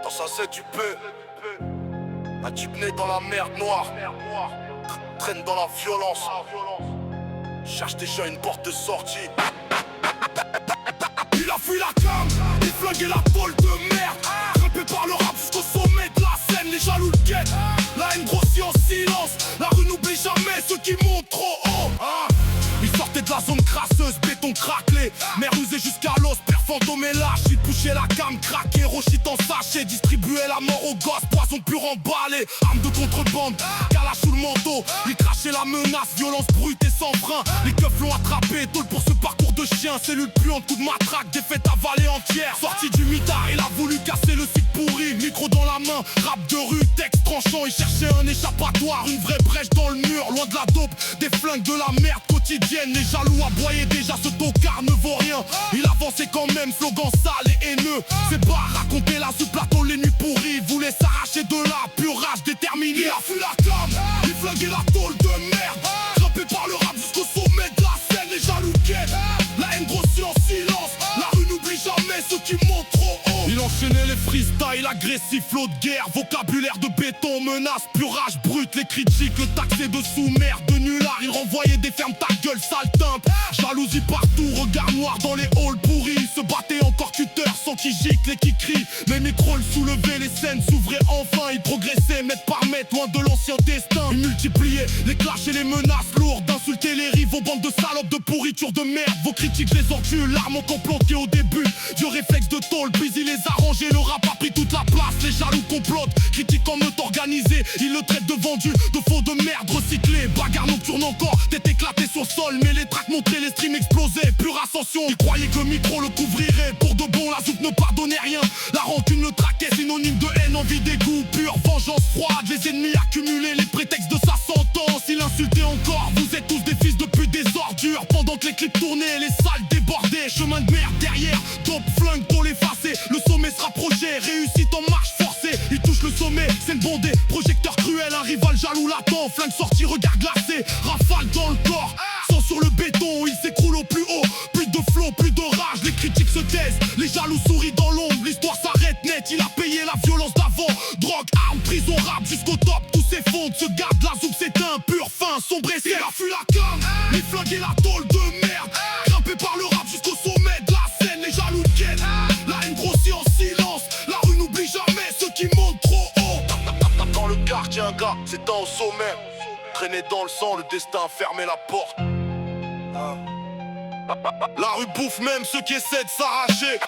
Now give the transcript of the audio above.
Oh, ça c'est du peu. Un type né dans la merde noire, traîne dans la violence, cherche déjà une porte de sortie. Il a fui la cam, il flinguait la tôle de merde. Grimpé par le rap jusqu'au sommet de la scène, les jaloux le guettent. La haine grossit en silence, la rue n'oublie jamais ceux qui montent trop haut. Il sortait de la zone crasseuse, béton craquelé, mer usée jusqu'à l'os, père fantôme et lâche. Il touchait la cam, craqué, rochit en sachet, distribuait la mort aux gosses, poison pur emballé, arme de contrebande, calache sous le manteau. Il crachait la menace, violence brute et sans frein. Les keufs l'ont attrapé, tôle pour ce parcours de chien. Cellule puante, coup de matraque, défaite avalée entière. Sorti du mitard, il a voulu casser le site pourri. Micro dans la main, rap de rue, texte tranchant. Il cherchait un échappatoire, une vraie brèche dans le mur. Loin de la dope, des flingues de la merde quotidienne. Les jaloux aboyaient déjà, ce tocard ne vaut rien. Il avançait quand même, slogan sale et haineux. Ses bars racontaient là sur plateau les nuits pourries. Voulait s'arracher de là, pure rage déterminée. Il a fui la cam, il flinguait la tôle de merde. Grimpé par le rap jusqu'au sommet de la scène, les jaloux guettent. La haine grossit en silence, la rue n'oublie jamais ceux qui montent trop haut. Il enchaînait les freestyles agressifs, flot de guerre, vocabulaire de béton, menace, pure rage brute. Les critiques, le taxé de sous-mer, de nullard. Il renvoyait des fermes, ta gueule, sale teinte. Jalousie partout, regard noir dans les halls pourris. Il se battait encore cutter, sans qui gicle et qui crie. Les micros le soulevaient, les scènes s'ouvraient enfin. Il progressait mètre par mètre, loin de l'ancien destin. Il multipliait les clashs et les menaces lourdes. D'insulter les rivaux, bande de salopes, de pourriture de merde. Vos critiques, je les encule, l'arme ont comploté au début. Du réflexe de tôle, puis il les a rangés. Le rap a pris toute la place, les jaloux complotent. Critiquent en meute organisée, ils le traitent de vendu, de faux de merde recyclés. Bagarre nocturne encore, tête éclatée sur le sol. Mais les tracks montraient, les streams explosaient. Pure ascension, il croyait que le micro le couvrirait. Pour de bon, la soupe ne pardonnait rien. La rancune le traquait, synonyme de haine, envie, dégoût. Pure vengeance froide, les ennemis accumulés, les prétextes de sa sentence. Il insultait encore, vous êtes tous des fils de pute, des ordures. Pendant que les clips tournaient, les salles débordaient. Chemin de merde derrière, top flingue pour l'effacer. Le sommet se rapprochait, réussite en marche forcée. Il touche le sommet, c'est le bondé. Projecteur cruel, un rival jaloux l'attend. Flingue sorti, regard glacé, rafale dans le corps. Sang sur le béton, il s'écroule au plus haut. Plus de flow, plus de rage, les critiques se taisent. Les jaloux sourient dans l'ombre, l'histoire s'arrête net. Il a payé la violence d'avant. Drogue, arme, prison, rap jusqu'au top. Tous s'effondrent, se garde la soupe, c'est un pur fin, sombre et il a fui la cam, il flinguait la tôle de merde. Grimpé par le rap jusqu'au sommet de la scène, les jaloux guettent. La haine grossit en silence, la rue n'oublie jamais ceux qui montent trop haut. Dans le quartier, un gars, c'était au sommet. Traîné dans le sang, le destin fermait la porte. La rue bouffe même ceux qui essaient de s'arracher.